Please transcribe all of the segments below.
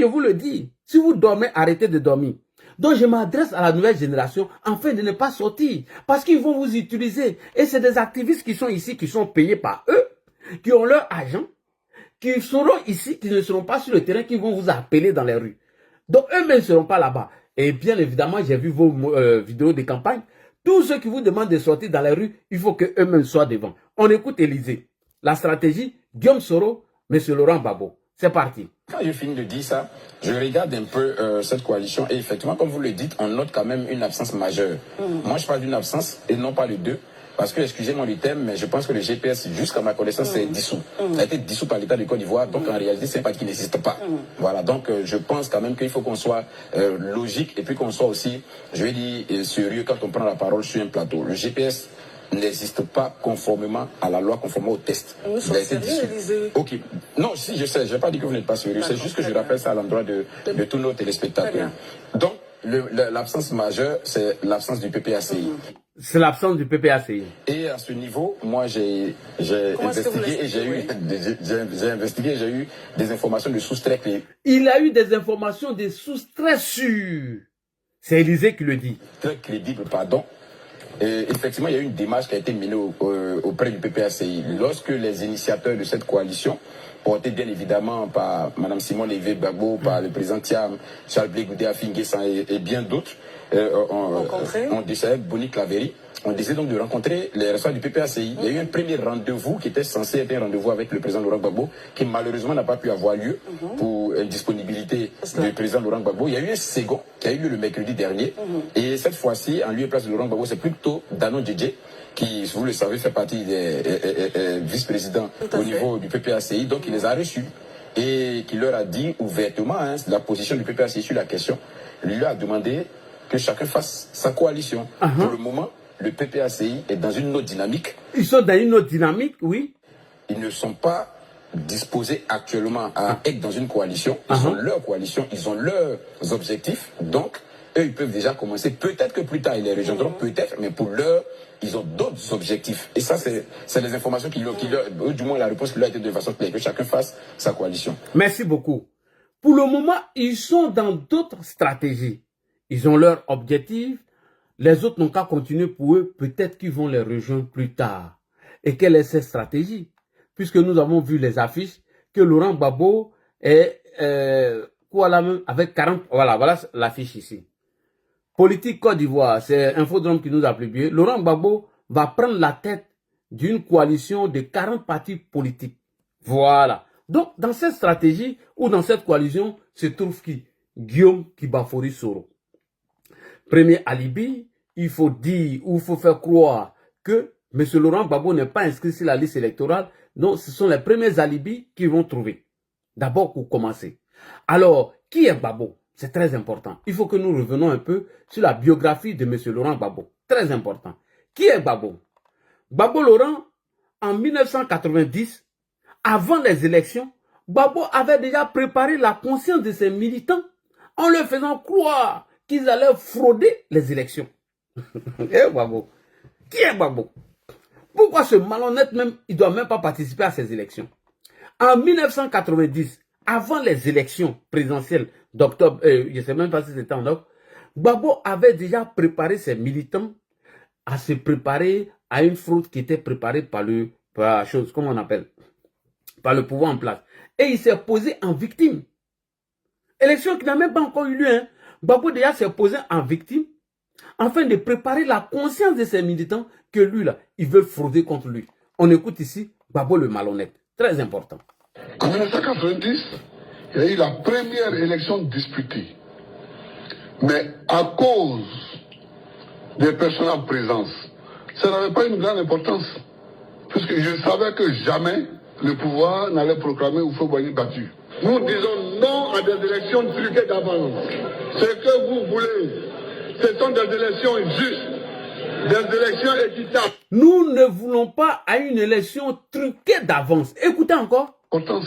Je vous le dis, si vous dormez, arrêtez de dormir. Donc je m'adresse à la nouvelle génération afin de ne pas sortir. Parce qu'ils vont vous utiliser. Et c'est des activistes qui sont ici, qui sont payés par eux, qui ont leur agent, qui seront ici, qui ne seront pas sur le terrain, qui vont vous appeler dans les rues. Donc eux-mêmes ne seront pas là-bas. Et bien évidemment, j'ai vu vos vidéos de campagne. Tous ceux qui vous demandent de sortir dans les rues, il faut qu'eux-mêmes soient devant. On écoute Élysée. La stratégie, Guillaume Soro, M. Laurent Gbagbo. C'est parti. Quand je finis de dire ça, je regarde un peu cette coalition et effectivement, comme vous le dites, on note quand même une absence majeure. Moi, je parle d'une absence et non pas les deux. Parce que, excusez-moi du thème, mais je pense que le GPS, jusqu'à ma connaissance, c'est dissous. Ça a été dissous par l'État de Côte d'Ivoire, donc en réalité, c'est un parti qui n'existe pas. Voilà, donc je pense quand même qu'il faut qu'on soit logique et puis qu'on soit aussi, je vais dire, sérieux quand on prend la parole sur un plateau. Le GPS n'existe pas conformément à la loi, conformément au test. Il a été dissous. Ok. Non, si, je sais, je n'ai pas dit que vous n'êtes pas sérieux. C'est juste que je rappelle ça à l'endroit de tous nos téléspectateurs. Donc, l'absence majeure, c'est l'absence du PPACI. C'est l'absence du PPACI. Et à ce niveau, moi, j'ai investigué et j'ai eu des informations de sources très clés. Il a eu des informations de sources très sûres. C'est Élysée qui le dit. Très crédible, pardon. Et effectivement, il y a eu une démarche qui a été menée auprès du PPACI. Lorsque les initiateurs de cette coalition, portés bien évidemment par Mme Simone Lévé Gbagbo, par le président Thiam, Charles Blé Goudé, Afinguessan et bien d'autres, on décidait, Boni Claveri, on décidait donc de rencontrer les responsables du PPACI. Il y a eu un premier rendez-vous qui était censé être un rendez-vous avec le président Laurent Gbagbo, qui malheureusement n'a pas pu avoir lieu pour indisponibilité du président Laurent Gbagbo. Il y a eu un second qui a eu lieu le mercredi dernier. Et cette fois-ci, en lieu et place de Laurent Gbagbo, c'est plutôt Danon Djedje, qui, vous le savez, fait partie des vice-présidents au niveau du PPACI. Donc il les a reçus et qui leur a dit ouvertement la position du PPACI sur la question. Il leur a demandé que chacun fasse sa coalition. Pour le moment, le PPACI est dans une autre dynamique. Ils sont dans une autre dynamique, oui. Ils ne sont pas disposés actuellement à être dans une coalition. Ils ont leur coalition, ils ont leurs objectifs. Donc, eux, ils peuvent déjà commencer. Peut-être que plus tard, ils les rejoindront, peut-être, mais pour l'heure, ils ont d'autres objectifs. Et ça, c'est les informations du moins la réponse qui leur a été de façon claire, que chacun fasse sa coalition. Merci beaucoup. Pour le moment, ils sont dans d'autres stratégies. Ils ont leur objectif. Les autres n'ont qu'à continuer pour eux. Peut-être qu'ils vont les rejoindre plus tard. Et quelle est cette stratégie? Puisque nous avons vu les affiches que Laurent Gbagbo est avec 40... Voilà l'affiche ici. Politique Côte d'Ivoire, c'est Infodrome qui nous a publié. Laurent Gbagbo va prendre la tête d'une coalition de 40 partis politiques. Voilà. Donc, dans cette stratégie ou dans cette coalition, se trouve qui? Guillaume Kibafori Soro. Premier alibi, il faut dire ou il faut faire croire que M. Laurent Gbagbo n'est pas inscrit sur la liste électorale. Donc, ce sont les premiers alibis qu'ils vont trouver. D'abord, pour commencer. Alors, qui est Gbagbo? C'est très important. Il faut que nous revenons un peu sur la biographie de M. Laurent Gbagbo. Très important. Qui est Gbagbo? Gbagbo Laurent, en 1990, avant les élections, Gbagbo avait déjà préparé la conscience de ses militants en leur faisant croire qu'ils allaient frauder les élections. Et Gbagbo. Qui est Gbagbo? Pourquoi ce malhonnête même, il ne doit même pas participer à ces élections? En 1990, avant les élections présidentielles d'octobre, je ne sais même pas si c'était en octobre, Gbagbo avait déjà préparé ses militants à se préparer à une fraude qui était préparée par la chose, comment on appelle, par le pouvoir en place. Et il s'est posé en victime. Élection qui n'a même pas encore eu lieu. Hein. Gbagbo déjà s'est posé en victime afin de préparer la conscience de ses militants que lui, là, il veut frauder contre lui. On écoute ici Gbagbo le malhonnête. Très important. En 1990, il y a eu la première élection disputée. Mais à cause des personnes en présence, ça n'avait pas une grande importance. Puisque je savais que jamais le pouvoir n'allait proclamer Houphouët-Boigny battu. Nous disons non à des élections truquées d'avance. Ce que vous voulez, ce sont des élections justes, des élections équitables. Nous ne voulons pas à une élection truquée d'avance. Écoutez encore. Importance.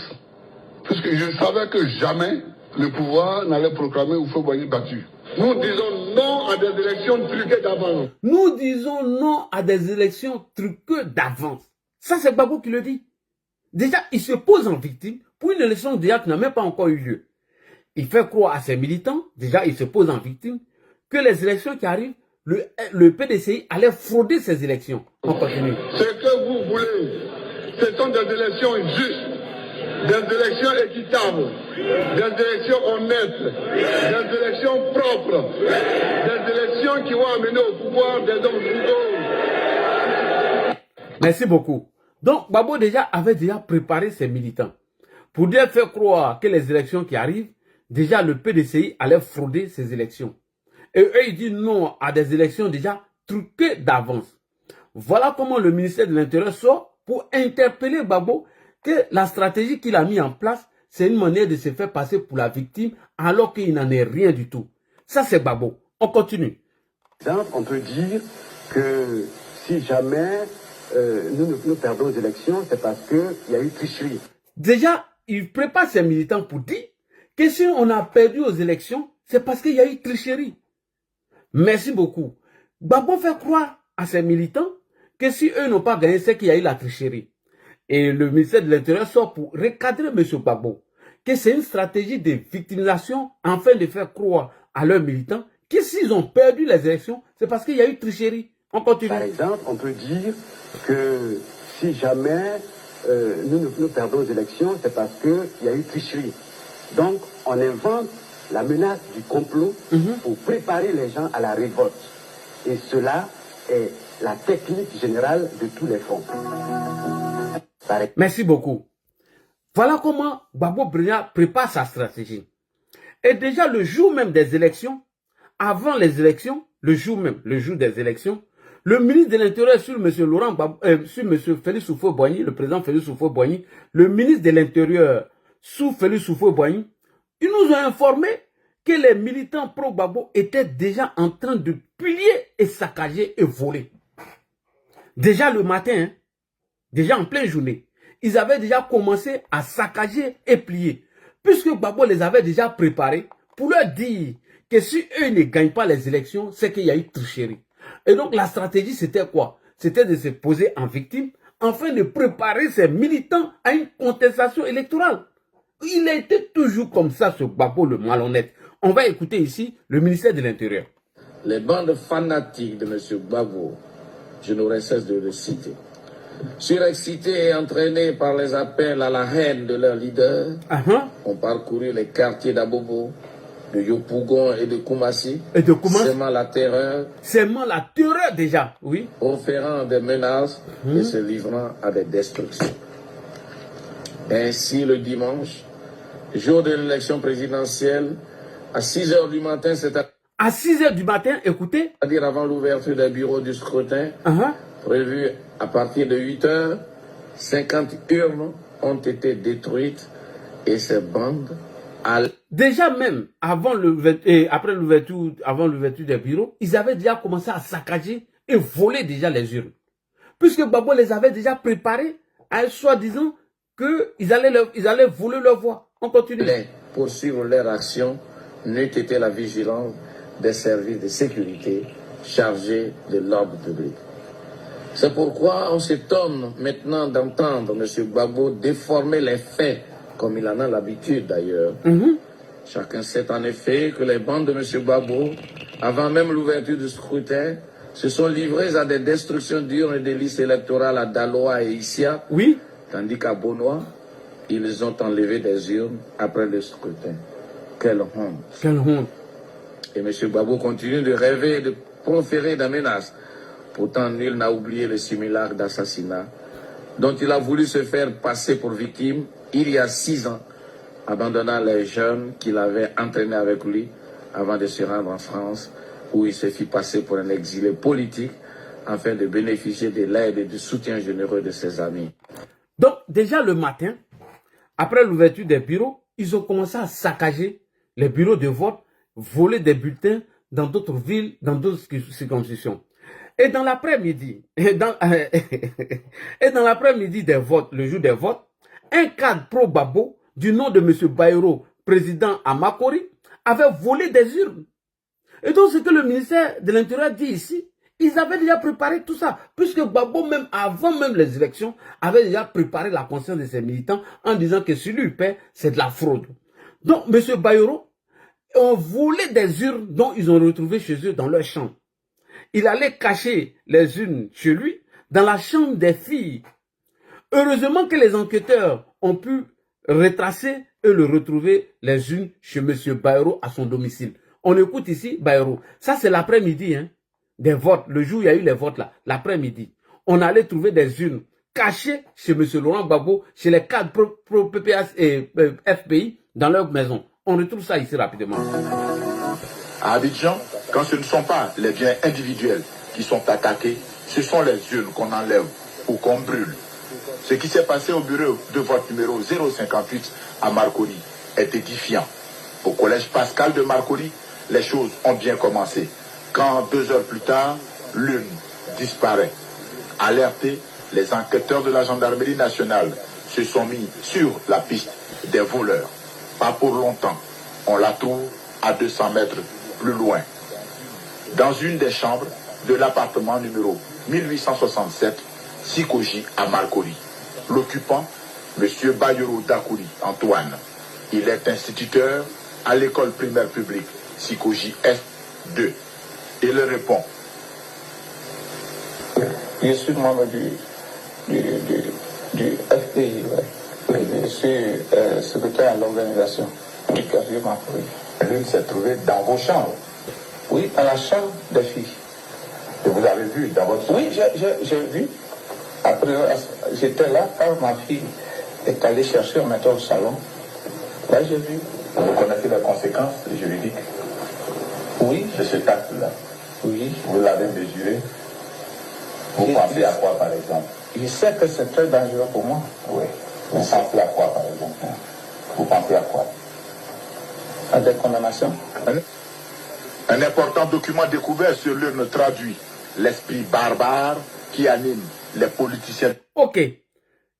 Puisque je savais que jamais le pouvoir n'allait proclamer Houphouët-Boigny battu. Nous disons non à des élections truquées d'avance. Nous disons non à des élections truquées d'avance. Ça, c'est Gbagbo qui le dit. Déjà, il se pose en victime pour une élection déjà qui n'a même pas encore eu lieu. il fait croire à ses militants, déjà il se pose en victime, que les élections qui arrivent, le PDCI allait frauder ces élections. On continue. Ce que vous voulez, ce sont des élections justes, des élections équitables, des élections honnêtes, des élections propres, des élections qui vont amener au pouvoir des hommes frugaux. Merci beaucoup. Donc, Gbagbo avait déjà préparé ses militants pour bien faire croire que les élections qui arrivent, déjà le PDCI allait frauder ces élections. Et eux, ils disent non à des élections déjà truquées d'avance. Voilà comment le ministère de l'Intérieur sort pour interpeller Gbagbo que la stratégie qu'il a mis en place, c'est une manière de se faire passer pour la victime alors qu'il n'en est rien du tout. Ça, c'est Gbagbo. On continue. On peut dire que si jamais nous perdons les élections, c'est parce qu'il y a eu tricherie. Déjà, il prépare ses militants pour dire que si on a perdu aux élections, c'est parce qu'il y a eu tricherie. Merci beaucoup. Gbagbo fait croire à ses militants que si eux n'ont pas gagné, c'est qu'il y a eu la tricherie. Et le ministère de l'Intérieur sort pour recadrer M. Gbagbo que c'est une stratégie de victimisation afin de faire croire à leurs militants que s'ils ont perdu les élections, c'est parce qu'il y a eu tricherie. On continue. Par exemple, on peut dire que si jamais nous perdons les élections, c'est parce qu'il y a eu tricherie. Donc, on invente la menace du complot pour préparer les gens à la révolte. Et cela est la technique générale de tous les fonds. Merci beaucoup. Voilà comment Gbagbo prépare sa stratégie. Et déjà le jour même des élections, avant les élections, le jour des élections, le ministre de l'Intérieur sur M. Félix Houphouët-Boigny, le président Félix Houphouët-Boigny, le ministre de l'Intérieur sous Félix Houphouët-Boigny, ils nous ont informé que les militants pro-Gbagbo étaient déjà en train de piller et saccager et voler. Déjà le matin, déjà en pleine journée, ils avaient déjà commencé à saccager et plier. Puisque Gbagbo les avait déjà préparés pour leur dire que si eux ne gagnent pas les élections, c'est qu'il y a eu tricherie. Et donc la stratégie c'était quoi? C'était de se poser en victime afin de préparer ses militants à une contestation électorale. Il a été toujours comme ça, ce Gbagbo le malhonnête. On va écouter ici le ministère de l'Intérieur. Les bandes fanatiques de M. Gbagbo, je n'aurais cesse de le citer, surexcités et entraînés par les appels à la haine de leurs leaders, ont parcouru les quartiers d'Abobo, de Yopougon et de Koumassi, sèmant la terreur. Sèmant la terreur déjà, oui. Proférant des menaces et se livrant à des destructions. Ainsi, le dimanche, jour de l'élection présidentielle, à 6 h du matin, à 6 h du matin, écoutez. C'est-à-dire avant l'ouverture des bureaux du scrutin, prévu à partir de 8 h, 50 urnes ont été détruites et ces bandes... Déjà même, avant l'ouverture des bureaux, ils avaient déjà commencé à saccager et voler déjà les urnes. Puisque Gbagbo les avait déjà préparés à soi-disant qu'ils allaient voler leur voix. On continue. Poursuivre leur action n'eût été la vigilance des services de sécurité chargés de l'ordre public. C'est pourquoi on s'étonne maintenant d'entendre M. Gbagbo déformer les faits, comme il en a l'habitude d'ailleurs. Chacun sait en effet que les bandes de M. Gbagbo, avant même l'ouverture du scrutin, se sont livrées à des destructions d'urnes et des listes électorales à Daloa et Issia, tandis qu'à Bonois, ils ont enlevé des urnes après le scrutin. Quelle honte. Quelle honte. Et M. Gbagbo continue de rêver et de proférer des menaces. Pourtant, nul n'a oublié le simulacre d'assassinat dont il a voulu se faire passer pour victime il y a 6 ans, abandonnant les jeunes qu'il avait entraînés avec lui avant de se rendre en France, où il se fit passer pour un exilé politique afin de bénéficier de l'aide et du soutien généreux de ses amis. Donc, déjà le matin, après l'ouverture des bureaux, ils ont commencé à saccager les bureaux de vote, voler des bulletins dans d'autres villes, dans d'autres circonscriptions. Et dans l'après-midi, dans l'après-midi des votes, le jour des votes, un cadre pro-Gbagbo du nom de M. Bayrou, président à Makori, avait volé des urnes. Et donc, ce que le ministère de l'Intérieur dit ici, ils avaient déjà préparé tout ça, puisque Gbagbo, même avant même les élections, avait déjà préparé la conscience de ses militants en disant que si lui paie, c'est de la fraude. Donc, M. Bayrou ont volé des urnes dont ils ont retrouvé chez eux dans leur chambre. Il allait cacher les urnes chez lui dans la chambre des filles. Heureusement que les enquêteurs ont pu retracer et le retrouver les urnes chez M. Bayrou à son domicile. On écoute ici Bayrou. Ça, c'est l'après-midi, hein, des votes. Le jour où il y a eu les votes là, l'après-midi. On allait trouver des urnes cachées chez M. Laurent Gbagbo, chez les cadres PPS et FPI dans leur maison. On retrouve ça ici rapidement. À Abidjan, quand ce ne sont pas les biens individuels qui sont attaqués, ce sont les urnes qu'on enlève ou qu'on brûle. Ce qui s'est passé au bureau de vote numéro 058 à Marcory est édifiant. Au collège Pascal de Marcory, les choses ont bien commencé. Quand 2 heures plus tard, l'urne disparaît. Alertés, les enquêteurs de la gendarmerie nationale se sont mis sur la piste des voleurs. Pas pour longtemps, on la trouve à 200 mètres plus loin. Dans une des chambres de l'appartement numéro 1867, Sikoji à Marcory. L'occupant, M. Bayrou Dakouri Antoine. Il est instituteur à l'école primaire publique Sikoji F2. Il répond. Je suis membre du FPI, ouais. Je suis secrétaire à l'organisation du quartier Marcory. L'une s'est trouvée dans vos chambres. Oui, à la chambre des filles. Et vous avez vu dans votre chambre? Oui, j'ai vu. Après, j'étais là quand ma fille est allée chercher un métro au salon. Là, j'ai vu. Vous connaissez les conséquences juridiques Oui. de cet acte-là? Oui. Vous l'avez mesuré? Vous pensez à quoi, par exemple? Je sais que c'est très dangereux pour moi. Oui. Vous pensez à quoi, par exemple? Vous pensez à quoi? À des condamnations. Un important document découvert sur l'urne traduit l'esprit barbare qui anime les politiciens. Ok.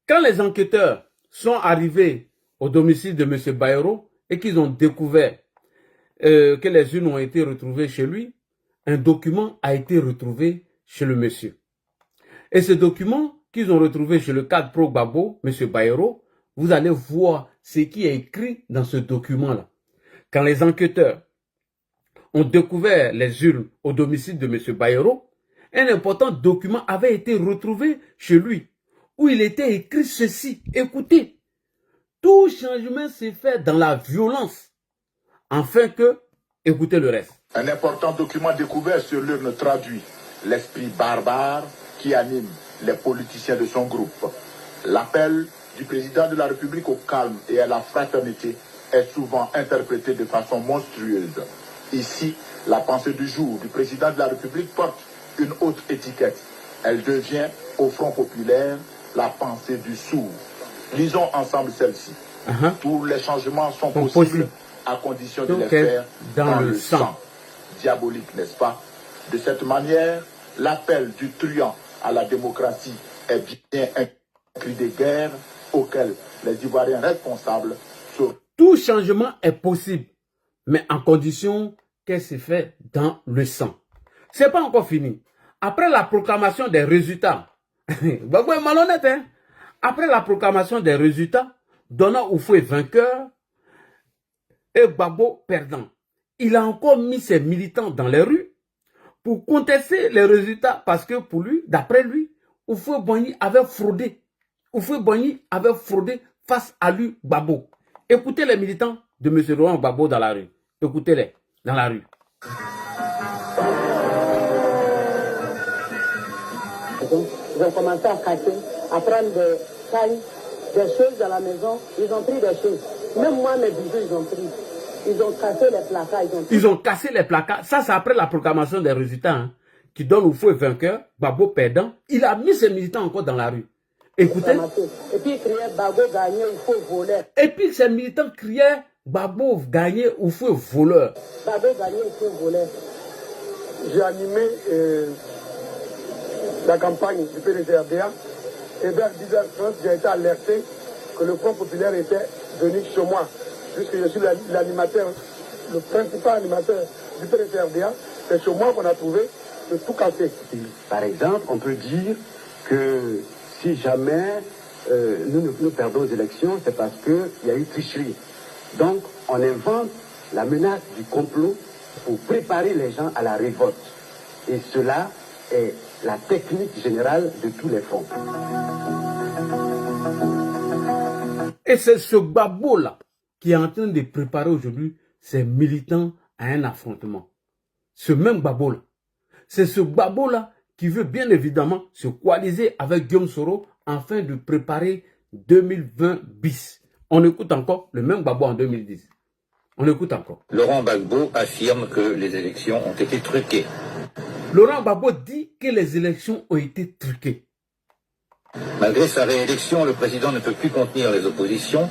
Quand les enquêteurs sont arrivés au domicile de M. Bayrou et qu'ils ont découvert que les urnes ont été retrouvées chez lui, un document a été retrouvé chez le monsieur. Et ce document qu'ils ont retrouvé chez le cadre pro-Gbagbo, M. Bayrou, vous allez voir ce qui est écrit dans ce document-là. Quand les enquêteurs ont découvert les urnes au domicile de M. Bayrou, un important document avait été retrouvé chez lui, où il était écrit ceci. Écoutez, tout changement s'est fait dans la violence, afin que, écoutez le reste. Un important document découvert sur l'urne traduit l'esprit barbare qui anime les politiciens de son groupe. L'appel du président de la République au calme et à la fraternité est souvent interprété de façon monstrueuse. Ici, la pensée du jour du président de la République porte une autre étiquette. Elle devient, au Front populaire, la pensée du sourd. Lisons ensemble celle-ci. Tous les changements sont possibles à condition de les faire dans le sang. Diabolique, n'est-ce pas? De cette manière, l'appel du truand à la démocratie est bien un cri de guerre auquel les Ivoiriens responsables sont. Tout changement est possible, mais en condition qu'elle se fait dans le sang. C'est pas encore fini. Après la proclamation des résultats, Gbagbo est malhonnête, hein? Après la proclamation des résultats, donnant Oufoué vainqueur et Gbagbo perdant, il a encore mis ses militants dans les rues pour contester les résultats parce que pour lui, d'après lui, Houphouët-Boigny avait fraudé. Houphouët-Boigny avait fraudé face à lui, Gbagbo. Écoutez les militants de M. Laurent Gbagbo dans la rue. Écoutez-les dans la rue. Ils ont commencé à casser, à prendre des tailles, des choses dans la maison. Ils ont pris des choses. Même moi, mes bijoux, ils ont pris. Ils ont cassé les placards. Ils ont cassé les placards. Ça, c'est après la proclamation des résultats, hein, qui donne Houphouët vainqueur, Gbagbo perdant. Il a mis ses militants encore dans la rue. Écoutez. Et puis, ils criaient Gbagbo gagné, Houphouët voleur. Et puis, ces militants criaient Gbagbo gagné, Houphouët voleur. Gbagbo gagné, Houphouët voleur. J'ai animé la campagne du PDCRDA et vers 10h30, j'ai été alerté que le Front populaire était venu chez moi, puisque je suis l'animateur, le principal animateur du PDCRDA. C'est chez moi qu'on a trouvé de tout casser. Par exemple, on peut dire que si jamais nous perdons les élections, c'est parce qu'il y a eu tricherie. Donc, on invente la menace du complot pour préparer les gens à la révolte. Et cela est la technique générale de tous les fonds. Et c'est ce Gbagbo-là qui est en train de préparer aujourd'hui ses militants à un affrontement. Ce même Gbagbo-là. C'est ce Gbagbo-là qui veut bien évidemment se coaliser avec Guillaume Soro afin de préparer 2020 bis. On écoute encore le même Gbagbo en 2010. On écoute encore. Laurent Gbagbo affirme que les élections ont été truquées. Laurent Gbagbo dit que les élections ont été truquées. Malgré sa réélection, le président ne peut plus contenir les oppositions.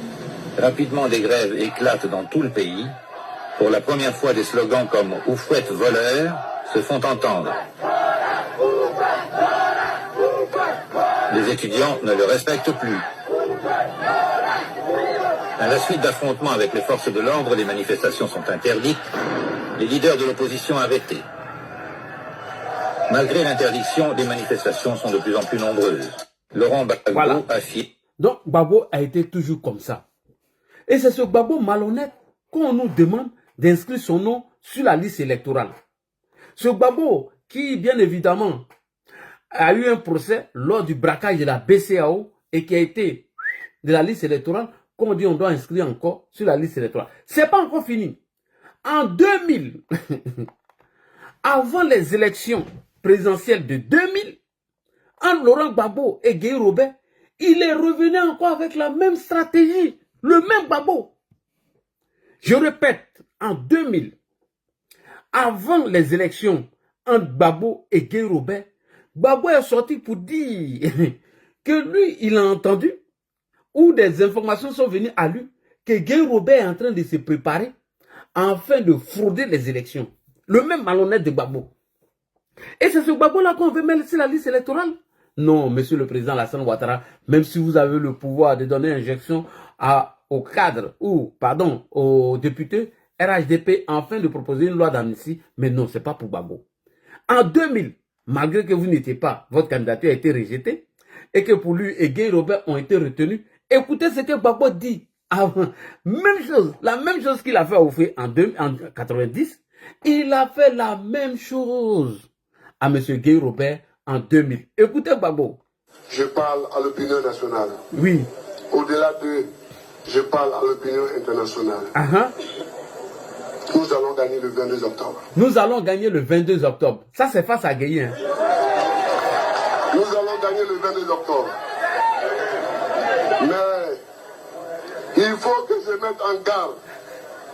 Rapidement, des grèves éclatent dans tout le pays. Pour la première fois, des slogans comme « Oufouette voleur » se font entendre. Les étudiants ne le respectent plus. À la suite d'affrontements avec les forces de l'ordre, les manifestations sont interdites. Les leaders de l'opposition arrêtés. Malgré l'interdiction, les manifestations sont de plus en plus nombreuses. Laurent Gbagbo affirme. Donc Gbagbo a été toujours comme ça. Et c'est ce Gbagbo malhonnête qu'on nous demande d'inscrire son nom sur la liste électorale. Ce Gbagbo qui, bien évidemment, a eu un procès lors du braquage de la BCAO et qui a été de la liste électorale, qu'on dit on doit inscrire encore sur la liste électorale. C'est pas encore fini. En 2000, avant les élections présidentielles de 2000, entre Laurent Gbagbo et Guy Robert, il est revenu encore avec la même stratégie, le même Gbagbo. Je répète, en 2000, avant les élections entre Gbagbo et Guy Robert, Gbagbo est sorti pour dire que lui, il a entendu, ou des informations sont venues à lui, que Guy Robert est en train de se préparer afin de frauder les élections. Le même malhonnête de Gbagbo. Et c'est ce Gbagbo-là qu'on veut mettre sur la liste électorale. Non, monsieur le président Alassane Ouattara, même si vous avez le pouvoir de donner injection aux cadres, ou, pardon, aux députés RHDP afin de proposer une loi d'amnistie, mais non, c'est pas pour Gbagbo. En 2000, malgré que vous n'étiez pas, votre candidature a été rejetée, et que pour lui et Guy Robert ont été retenus, écoutez ce que Gbagbo dit avant. Même chose, la même chose qu'il a fait au fait en 90, il a fait la même chose à M. Guy Robert en 2000. Écoutez Gbagbo. Je parle à l'opinion nationale. Oui. Au-delà de, je parle à l'opinion internationale. Nous allons gagner le 22 octobre. Nous allons gagner le 22 octobre. Ça, c'est face à Guy. Hein. Nous allons gagner le 22 octobre. Mais il faut que je mette en garde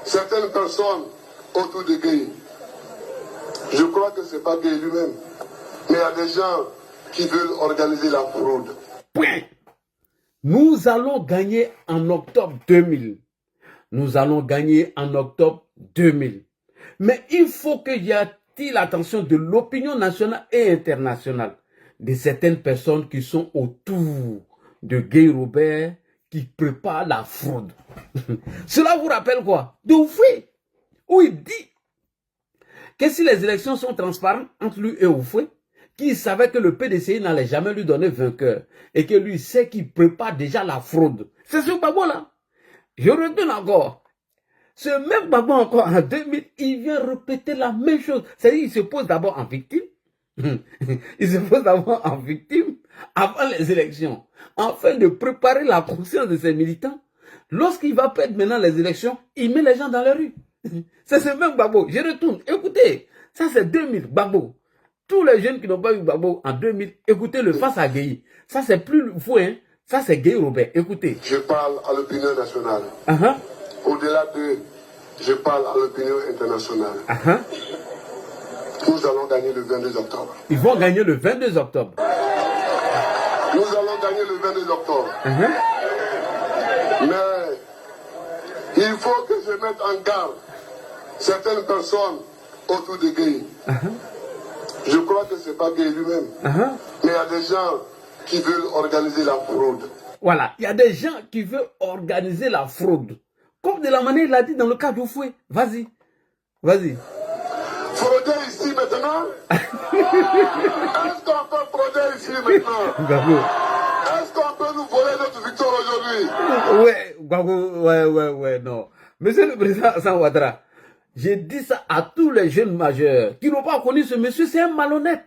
certaines personnes autour de Guy. Je crois que ce n'est pas Guy lui-même. Mais il y a des gens qui veulent organiser la fraude. Point. Nous allons gagner en octobre 2000. Nous allons gagner en octobre 2000. Mais il faut qu'il y attire l'attention de l'opinion nationale et internationale de certaines personnes qui sont autour de Guy Robert qui préparent la fraude. Cela vous rappelle quoi? De Oufoué, où il dit que si les élections sont transparentes entre lui et Oufoué, qu'il savait que le PDCI n'allait jamais lui donner vainqueur et que lui sait qu'il prépare déjà la fraude. C'est ce Gbagbo-là. Je retourne encore. Ce même Gbagbo encore en 2000, il vient répéter la même chose. C'est-à-dire qu'il se pose d'abord en victime. Il se pose d'abord en victime avant les élections, afin de préparer la conscience de ses militants. Lorsqu'il va perdre maintenant les élections, il met les gens dans la rue. C'est ce même Gbagbo. Je retourne. Écoutez, ça c'est 2000 Gbagbo. Tous les jeunes qui n'ont pas eu Gbagbo en 2000, écoutez-le face à Guy. Ça c'est plus fou, hein. Ça c'est Guy Robert. Écoutez. Je parle à l'opinion nationale. Au-delà de, je parle à l'opinion internationale. Nous allons gagner le 22 octobre. Ils vont gagner le 22 octobre. Nous allons gagner le 22 octobre. Mais il faut que je mette en garde certaines personnes autour de Guy. Je crois que ce n'est pas Guy lui-même. Mais il y a des gens qui veulent organiser la fraude. Voilà, il y a des gens qui veulent organiser la fraude. Comme de la manière il a dit dans le cas d'Oufoué. Vas-y. Vas-y. Frauder ici maintenant? Est-ce qu'on peut frauder ici maintenant? Est-ce qu'on peut nous voler notre victoire aujourd'hui? Ouais, non. Monsieur le président Alassane Ouattara, J'ai dit ça à tous les jeunes majeurs qui n'ont pas connu ce monsieur, c'est un malhonnête.